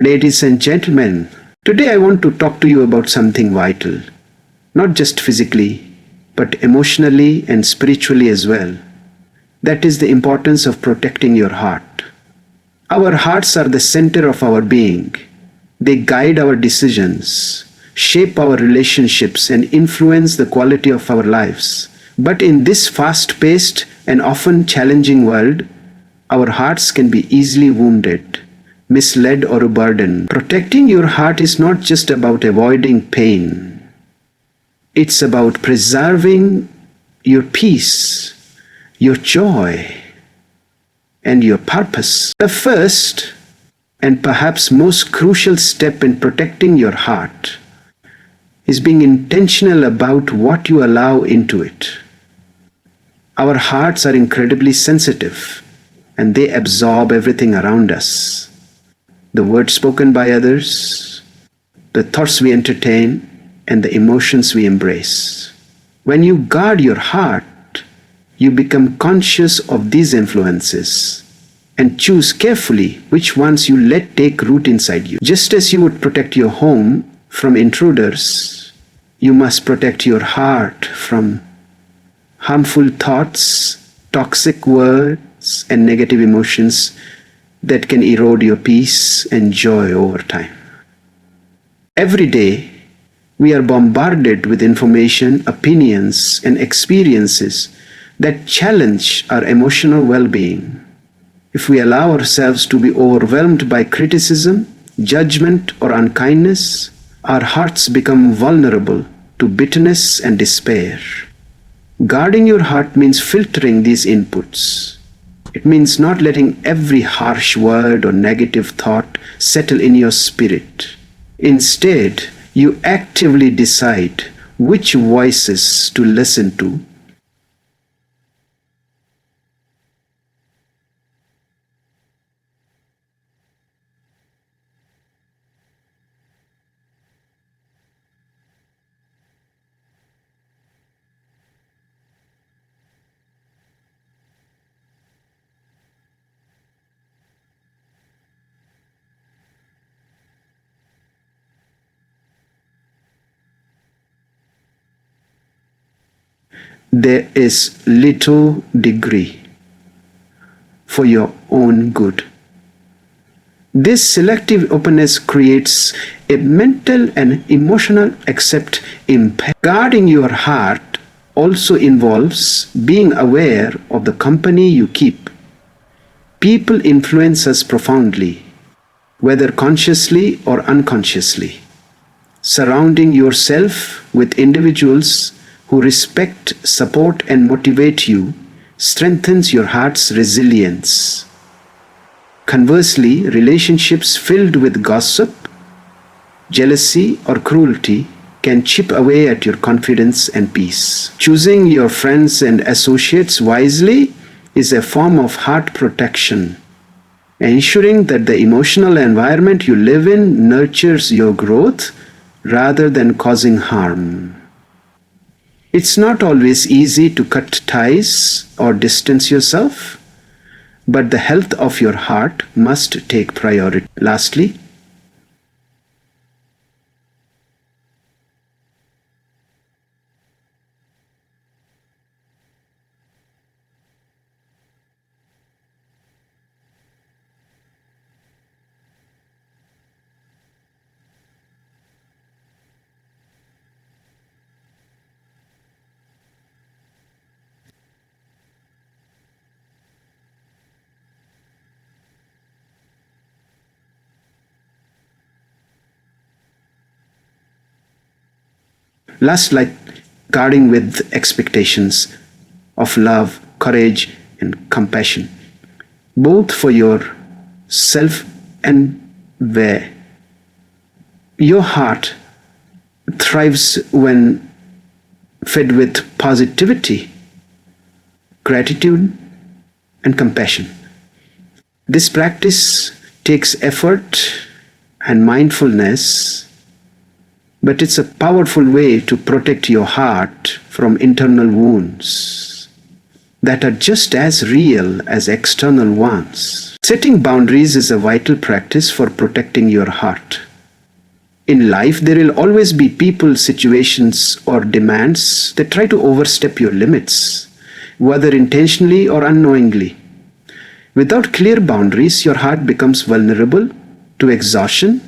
Ladies and gentlemen, today I want to talk to you about something vital, not just physically, but emotionally and spiritually as well. That is the importance of protecting your heart. Our hearts are the center of our being. They guide our decisions, shape our relationships, and influence the quality of our lives. But in this fast-paced and often challenging world, our hearts can be easily wounded, misled, or a burden. Protecting your heart is not just about avoiding pain. It's about preserving your peace, your joy, and your purpose. The first and perhaps most crucial step in protecting your heart is being intentional about what you allow into it. Our hearts are incredibly sensitive, and they absorb everything around us. The words spoken by others, the thoughts we entertain, and the emotions we embrace. When you guard your heart, you become conscious of these influences and choose carefully which ones you let take root inside you. Just as you would protect your home from intruders, you must protect your heart from harmful thoughts, toxic words, and negative emotions that can erode your peace and joy over time. Every day, we are bombarded with information, opinions, and experiences that challenge our emotional well-being. If we allow ourselves to be overwhelmed by criticism, judgment, or unkindness, our hearts become vulnerable to bitterness and despair. Guarding your heart means filtering these inputs. It means not letting every harsh word or negative thought settle in your spirit. Instead, you actively decide which voices to listen to. There is little degree for your own good. This selective openness creates a mental and emotional impact. Guarding your heart also involves being aware of the company you keep. People influence us profoundly, whether consciously or unconsciously. Surrounding yourself with individuals who respect, support, and motivate you strengthens your heart's resilience. Conversely, relationships filled with gossip, jealousy, or cruelty can chip away at your confidence and peace. Choosing your friends and associates wisely is a form of heart protection, ensuring that the emotional environment you live in nurtures your growth rather than causing harm. It's not always easy to cut ties or distance yourself, but the health of your heart must take priority. Lastly, like guarding with expectations of love, courage, and compassion, both for yourself and where. Your heart thrives when fed with positivity, gratitude, and compassion. This practice takes effort and mindfulness, but it's a powerful way to protect your heart from internal wounds that are just as real as external ones. Setting boundaries is a vital practice for protecting your heart. In life, there will always be people, situations, or demands that try to overstep your limits, whether intentionally or unknowingly. Without clear boundaries, your heart becomes vulnerable to exhaustion,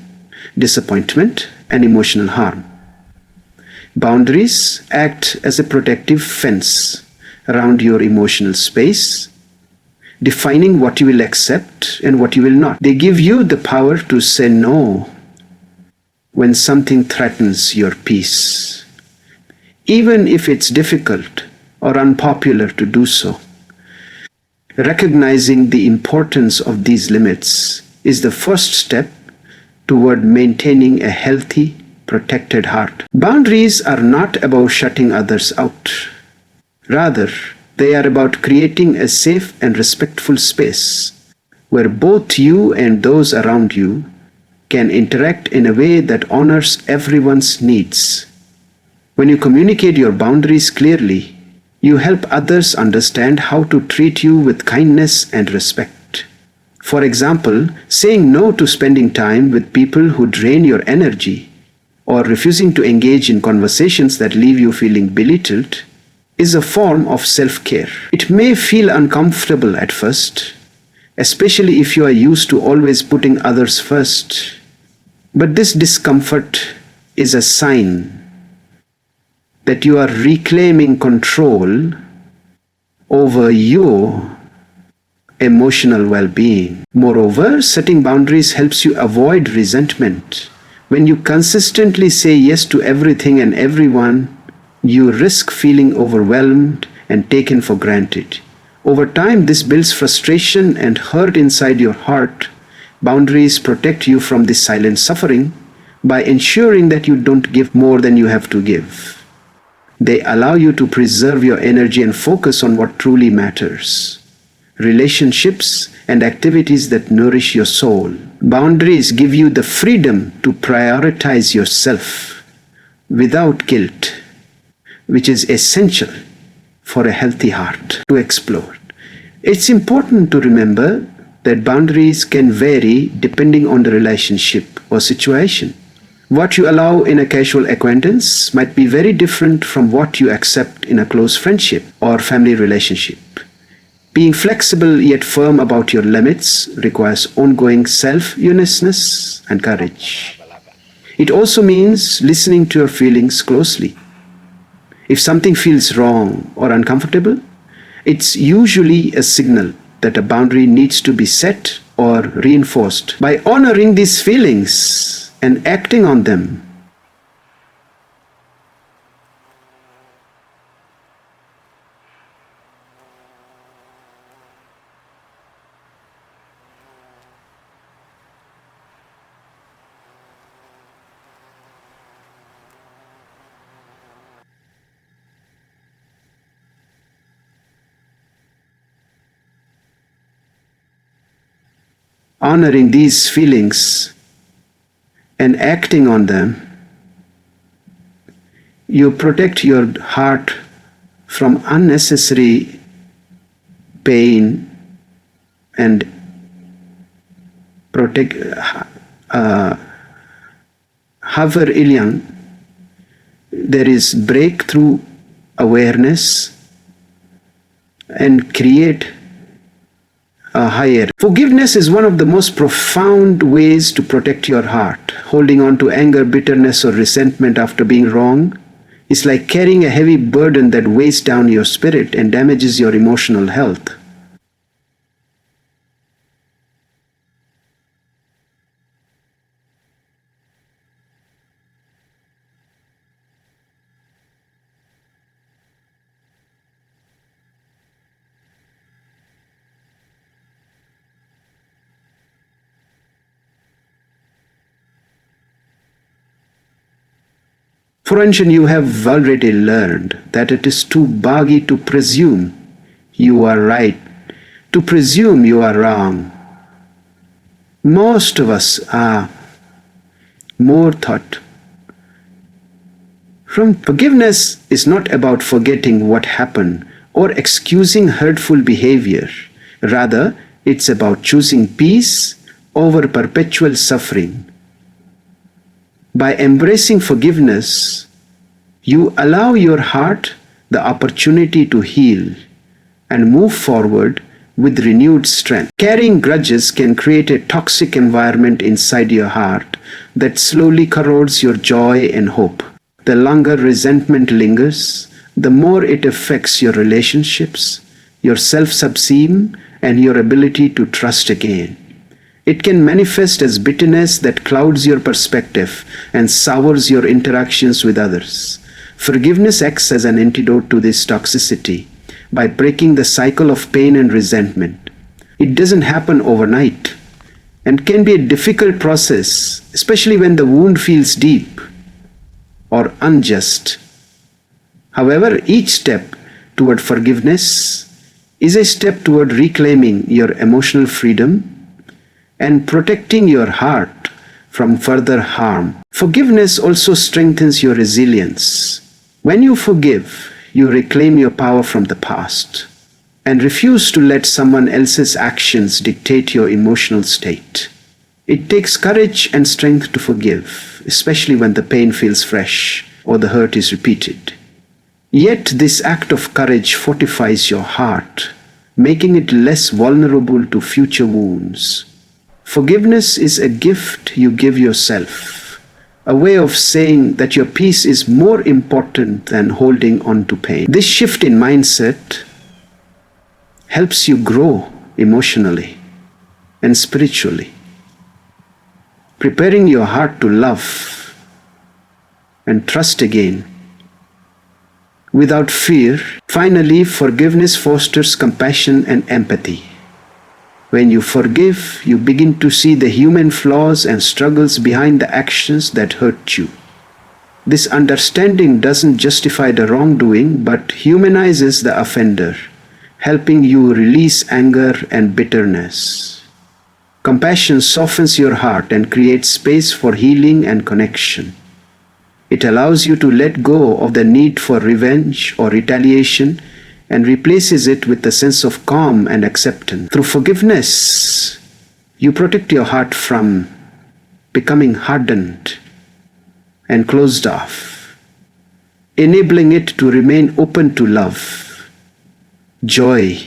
disappointment, and emotional harm. Boundaries act as a protective fence around your emotional space, defining what you will accept and what you will not. They give you the power to say no when something threatens your peace, even if it's difficult or unpopular to do so. Recognizing the importance of these limits is the first step toward maintaining a healthy, protected heart. Boundaries are not about shutting others out. Rather, they are about creating a safe and respectful space where both you and those around you can interact in a way that honors everyone's needs. When you communicate your boundaries clearly, you help others understand how to treat you with kindness and respect. For example, saying no to spending time with people who drain your energy or refusing to engage in conversations that leave you feeling belittled is a form of self-care. It may feel uncomfortable at first, especially if you are used to always putting others first. But this discomfort is a sign that you are reclaiming control over your emotional well-being. Moreover, setting boundaries helps you avoid resentment. When you consistently say yes to everything and everyone, you risk feeling overwhelmed and taken for granted. Over time, this builds frustration and hurt inside your heart. Boundaries protect you from this silent suffering by ensuring that you don't give more than you have to give. They allow you to preserve your energy and focus on what truly matters: relationships and activities that nourish your soul. Boundaries give you the freedom to prioritize yourself without guilt, which is essential for a healthy heart to explore. It's important to remember that boundaries can vary depending on the relationship or situation. What you allow in a casual acquaintance might be very different from what you accept in a close friendship or family relationship. Being flexible yet firm about your limits requires ongoing self-awareness and courage. It also means listening to your feelings closely. If something feels wrong or uncomfortable, it's usually a signal that a boundary needs to be set or reinforced. By honoring these feelings and acting on them, honoring these feelings and acting on them, you protect your heart from unnecessary pain and protect however young there is breakthrough awareness and create a higher. Forgiveness is one of the most profound ways to protect your heart. Holding on to anger, bitterness, or resentment after being wrong is like carrying a heavy burden that weighs down your spirit and damages your emotional health. For instance, you have already learned that it is too buggy to presume you are right, to presume you are wrong. Most of us are more thought. Forgiveness is not about forgetting what happened or excusing hurtful behavior. Rather, It's about choosing peace over perpetual suffering. By embracing forgiveness, you allow your heart the opportunity to heal and move forward with renewed strength. Carrying grudges can create a toxic environment inside your heart that slowly corrodes your joy and hope. The longer resentment lingers, the more it affects your relationships, your self-esteem, and your ability to trust again. It can manifest as bitterness that clouds your perspective and sours your interactions with others. Forgiveness acts as an antidote to this toxicity by breaking the cycle of pain and resentment. It doesn't happen overnight and can be a difficult process, especially when the wound feels deep or unjust. However, each step toward forgiveness is a step toward reclaiming your emotional freedom and protecting your heart from further harm. Forgiveness also strengthens your resilience. When you forgive, you reclaim your power from the past and refuse to let someone else's actions dictate your emotional state. It takes courage and strength to forgive, especially when the pain feels fresh or the hurt is repeated. Yet this act of courage fortifies your heart, making it less vulnerable to future wounds. Forgiveness is a gift you give yourself, a way of saying that your peace is more important than holding on to pain. This shift in mindset helps you grow emotionally and spiritually, preparing your heart to love and trust again without fear. Finally, forgiveness fosters compassion and empathy. When you forgive, you begin to see the human flaws and struggles behind the actions that hurt you. This understanding doesn't justify the wrongdoing, but humanizes the offender, helping you release anger and bitterness. Compassion softens your heart and creates space for healing and connection. It allows you to let go of the need for revenge or retaliation and replaces it with a sense of calm and acceptance. Through forgiveness, you protect your heart from becoming hardened and closed off, enabling it to remain open to love, joy,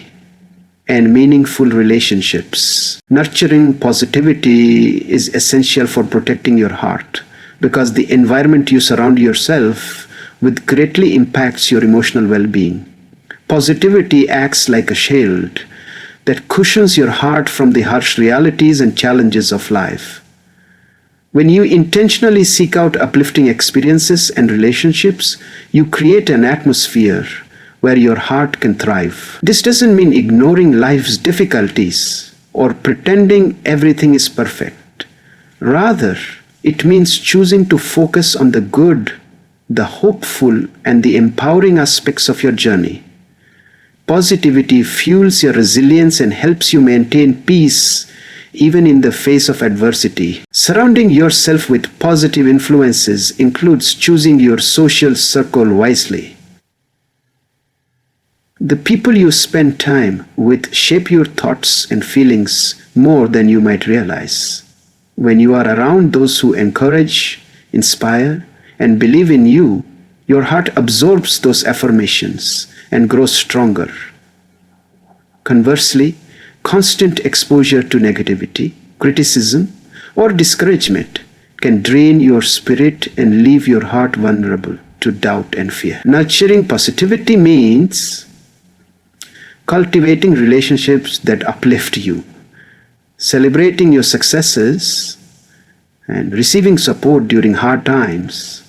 and meaningful relationships. Nurturing positivity is essential for protecting your heart because the environment you surround yourself with greatly impacts your emotional well-being. Positivity acts like a shield that cushions your heart from the harsh realities and challenges of life. When you intentionally seek out uplifting experiences and relationships, you create an atmosphere where your heart can thrive. This doesn't mean ignoring life's difficulties or pretending everything is perfect. Rather, it means choosing to focus on the good, the hopeful, and the empowering aspects of your journey. Positivity fuels your resilience and helps you maintain peace even in the face of adversity. Surrounding yourself with positive influences includes choosing your social circle wisely. The people you spend time with shape your thoughts and feelings more than you might realize. When you are around those who encourage, inspire, and believe in you, your heart absorbs those affirmations and grows stronger. Conversely, constant exposure to negativity, criticism, or discouragement can drain your spirit and leave your heart vulnerable to doubt and fear. Nurturing positivity means cultivating relationships that uplift you, celebrating your successes, and receiving support during hard times,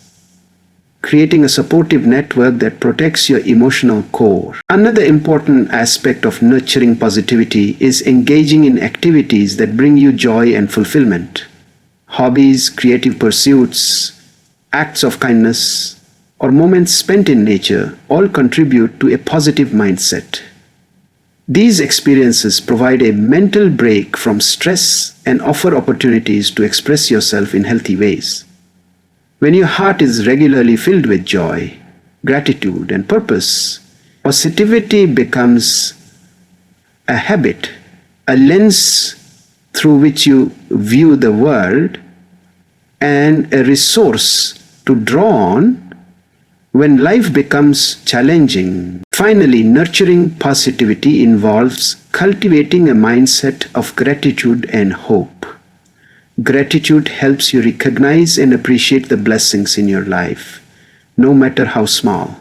creating a supportive network that protects your emotional core. Another important aspect of nurturing positivity is engaging in activities that bring you joy and fulfillment. Hobbies, creative pursuits, acts of kindness, or moments spent in nature all contribute to a positive mindset. These experiences provide a mental break from stress and offer opportunities to express yourself in healthy ways. When your heart is regularly filled with joy, gratitude, and purpose, positivity becomes a habit a lens through which you view the world, and a resource to draw on when life becomes challenging. Finally, nurturing positivity involves cultivating a mindset of gratitude and hope. Gratitude helps you recognize and appreciate the blessings in your life, no matter how small.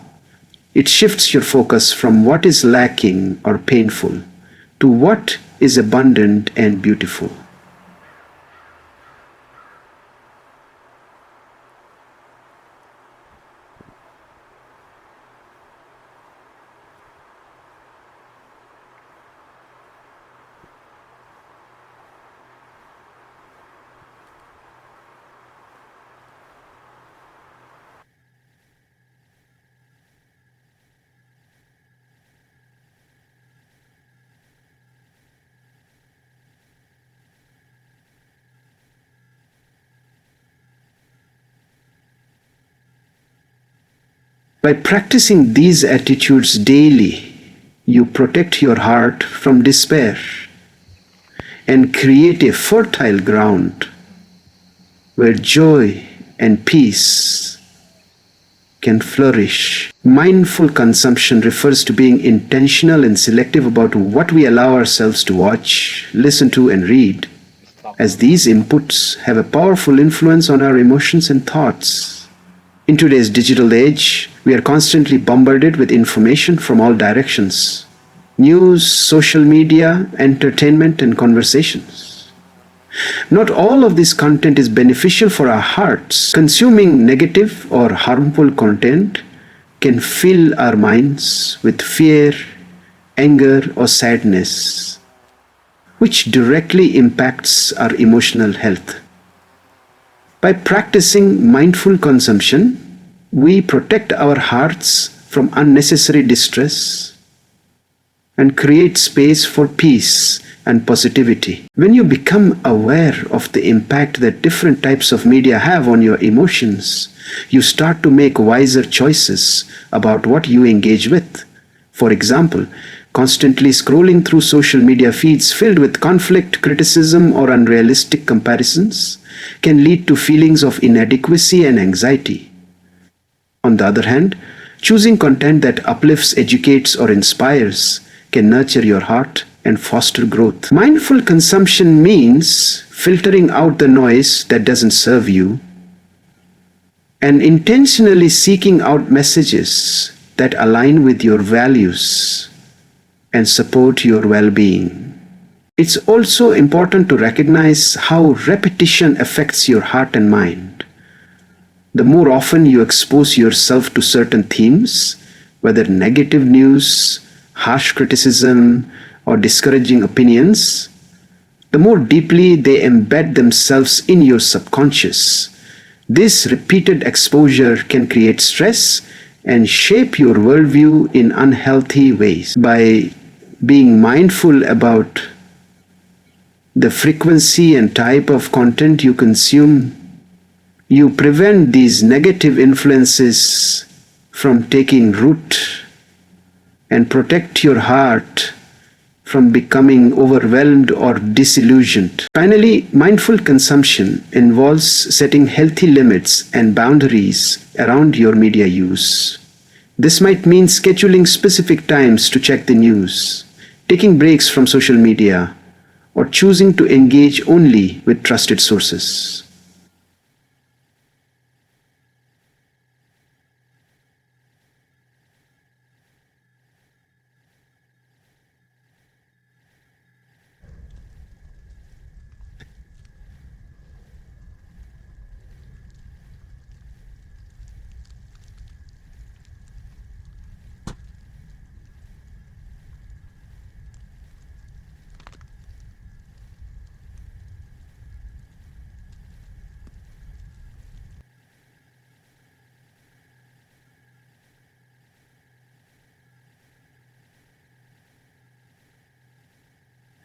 It shifts your focus from what is lacking or painful to what is abundant and beautiful. By practicing these attitudes daily, you protect your heart from despair and create a fertile ground where joy and peace can flourish. Mindful consumption refers to being intentional and selective about what we allow ourselves to watch, listen to, and read, as these inputs have a powerful influence on our emotions and thoughts. In today's digital age, we are constantly bombarded with information from all directions: news, social media, entertainment, and conversations. Not all of this content is beneficial for our hearts. Consuming negative or harmful content can fill our minds with fear, anger, or sadness, which directly impacts our emotional health. By practicing mindful consumption, we protect our hearts from unnecessary distress and create space for peace and positivity. When you become aware of the impact that different types of media have on your emotions, you start to make wiser choices about what you engage with. For example, constantly scrolling through social media feeds filled with conflict, criticism, or unrealistic comparisons can lead to feelings of inadequacy and anxiety. On the other hand, choosing content that uplifts, educates, or inspires can nurture your heart and foster growth. Mindful consumption means filtering out the noise that doesn't serve you and intentionally seeking out messages that align with your values and support your well-being. It's also important to recognize how repetition affects your heart and mind. The more often you expose yourself to certain themes, whether negative news, harsh criticism, or discouraging opinions, the more deeply they embed themselves in your subconscious. This repeated exposure can create stress and shape your worldview in unhealthy ways. By being mindful about the frequency and type of content you consume, you prevent these negative influences from taking root and protect your heart from becoming overwhelmed or disillusioned. Finally, mindful consumption involves setting healthy limits and boundaries around your media use. This might mean scheduling specific times to check the news, taking breaks from social media, or choosing to engage only with trusted sources.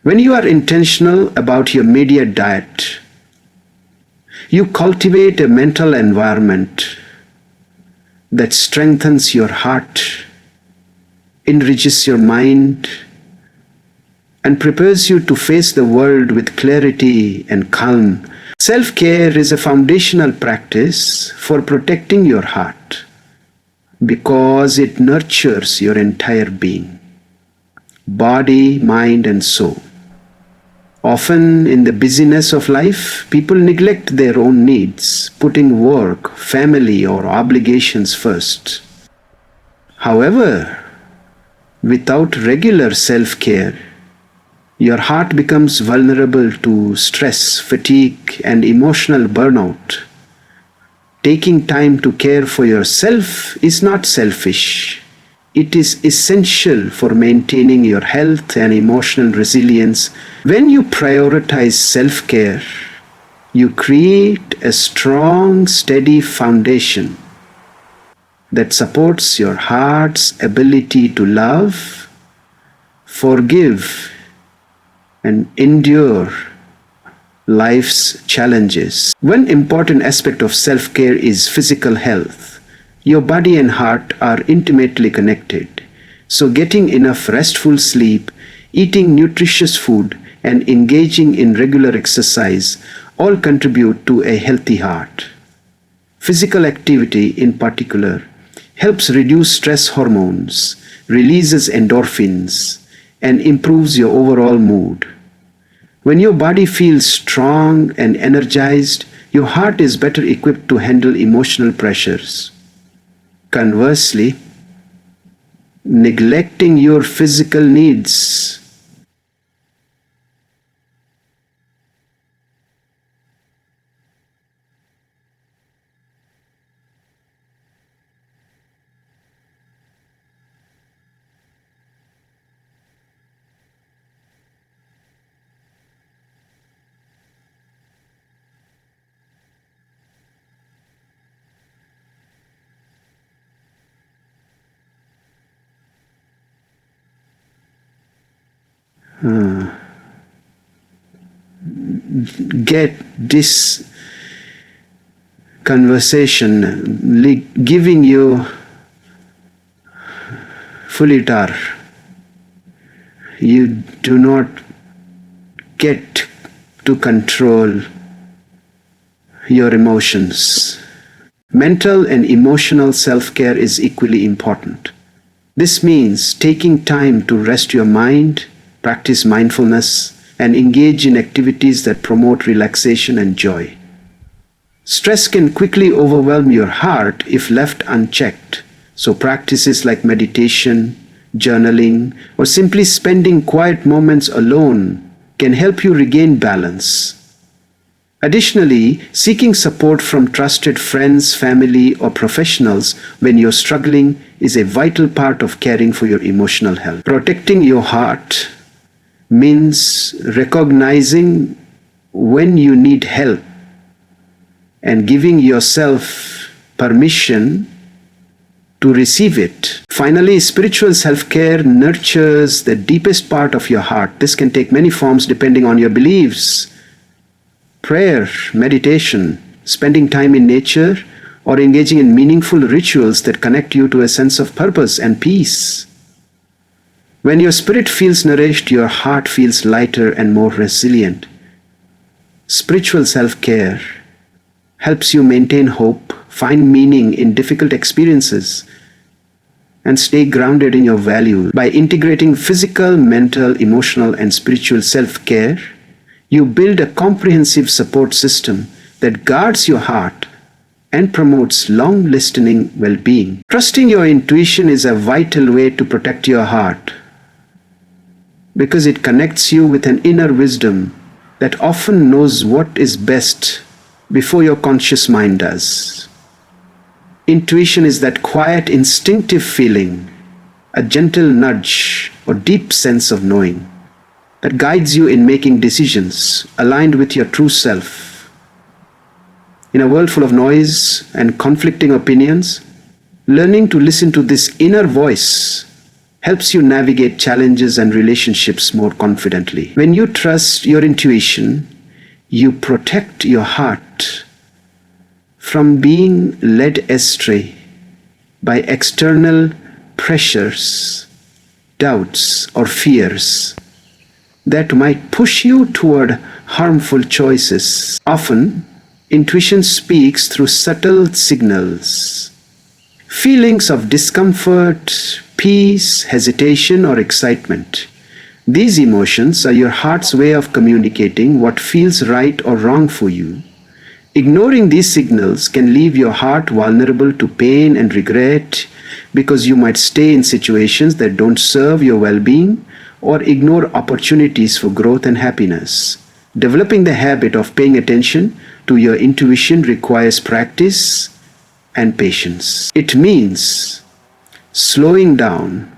When you are intentional about your media diet, you cultivate a mental environment that strengthens your heart, enriches your mind, and prepares you to face the world with clarity and calm. Self-care is a foundational practice for protecting your heart because it nurtures your entire being, body, mind, and soul. Often in the busyness of life, people neglect their own needs, putting work, family, or obligations first. However, without regular self-care, your heart becomes vulnerable to stress, fatigue, and emotional burnout. Taking time to care for yourself is not selfish. It is essential for maintaining your health and emotional resilience. When you prioritize self-care, you create a strong, steady foundation that supports your heart's ability to love, forgive, and endure life's challenges. One important aspect of self-care is physical health. Your body and heart are intimately connected. So getting enough restful sleep, eating nutritious food, and engaging in regular exercise all contribute to a healthy heart. Physical activity, in particular, helps reduce stress hormones, releases endorphins, and improves your overall mood. When your body feels strong and energized, your heart is better equipped to handle emotional pressures. Conversely, neglecting your physical needs get this conversation giving you fulitar. You do not get to control your emotions. Mental and emotional self-care is equally important. This means taking time to rest your mind, practice mindfulness, and engage in activities that promote relaxation and joy. Stress can quickly overwhelm your heart if left unchecked, so practices like meditation, journaling, or simply spending quiet moments alone can help you regain balance. Additionally, seeking support from trusted friends, family, or professionals when you're struggling is a vital part of caring for your emotional health. Protecting your heart means recognizing when you need help and giving yourself permission to receive it. Finally, spiritual self-care nurtures the deepest part of your heart. This can take many forms depending on your beliefs. Prayer, meditation, spending time in nature, or engaging in meaningful rituals that connect you to a sense of purpose and peace. When your spirit feels nourished, your heart feels lighter and more resilient. Spiritual self-care helps you maintain hope, find meaning in difficult experiences, and stay grounded in your values. By integrating physical, mental, emotional, and spiritual self-care, you build a comprehensive support system that guards your heart and promotes long-lasting well-being. Trusting your intuition is a vital way to protect your heart because it connects you with an inner wisdom that often knows what is best before your conscious mind does. Intuition is that quiet, instinctive feeling, a gentle nudge or deep sense of knowing that guides you in making decisions aligned with your true self. In a world full of noise and conflicting opinions, learning to listen to this inner voice helps you navigate challenges and relationships more confidently. When you trust your intuition, you protect your heart from being led astray by external pressures, doubts, or fears. that might push you toward harmful choices. Often, intuition speaks through subtle signals. Feelings of discomfort, peace, hesitation, or excitement. These emotions are your heart's way of communicating what feels right or wrong for you. Ignoring these signals can leave your heart vulnerable to pain and regret because you might stay in situations that don't serve your well-being or ignore opportunities for growth and happiness. Developing the habit of paying attention to your intuition requires practice and patience. It means slowing down,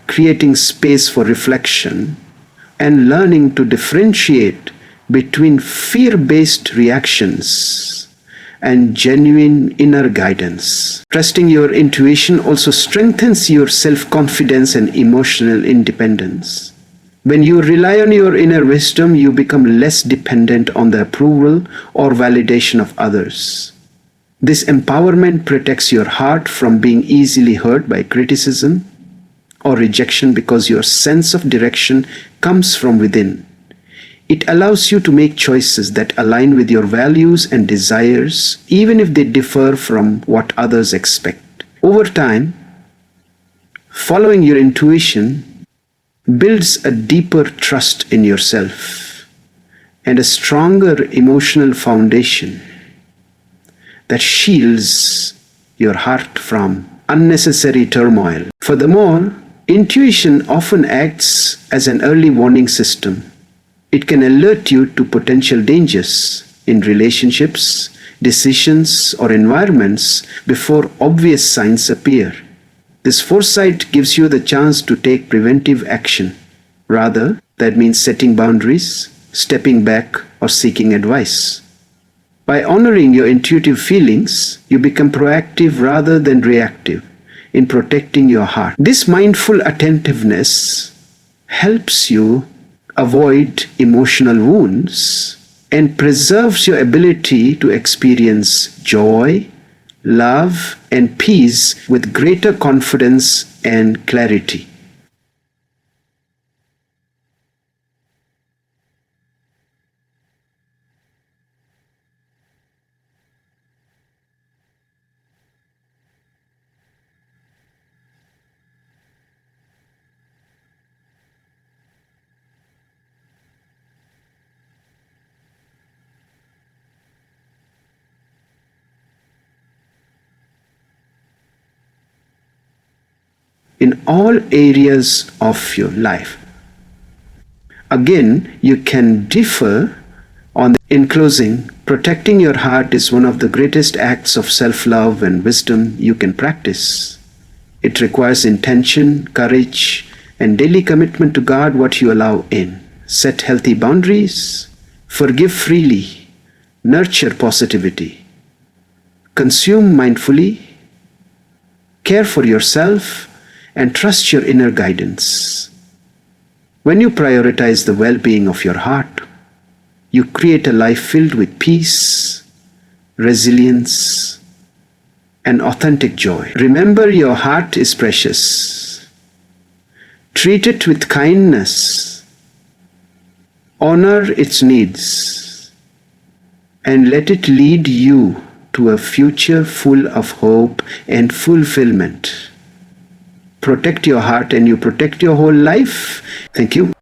creating space for reflection, and learning to differentiate between fear-based reactions and genuine inner guidance. Trusting your intuition also strengthens your self-confidence and emotional independence. When you rely on your inner wisdom, you become less dependent on the approval or validation of others. This empowerment protects your heart from being easily hurt by criticism or rejection because your sense of direction comes from within. It allows you to make choices that align with your values and desires, even if they differ from what others expect. Over time, following your intuition builds a deeper trust in yourself and a stronger emotional foundation that shields your heart from unnecessary turmoil. Furthermore, intuition often acts as an early warning system. It can alert you to potential dangers in relationships, decisions, or environments before obvious signs appear. This foresight gives you the chance to take preventive action. Rather, that means setting boundaries, stepping back, or seeking advice. By honoring your intuitive feelings, you become proactive rather than reactive in protecting your heart. This mindful attentiveness helps you avoid emotional wounds and preserves your ability to experience joy, love, and peace with greater confidence and clarity. In all areas of your life. Again, you can differ on the. In closing, protecting your heart is one of the greatest acts of self-love and wisdom you can practice. It requires intention, courage, and daily commitment to guard what you allow in. Set healthy boundaries, forgive freely, nurture positivity, consume mindfully, care for yourself, and trust your inner guidance. When you prioritize the well-being of your heart, you create a life filled with peace, resilience, and authentic joy. Remember, your heart is precious. Treat it with kindness, honor its needs, and let it lead you to a future full of hope and fulfillment. Protect your heart and you protect your whole life. Thank you.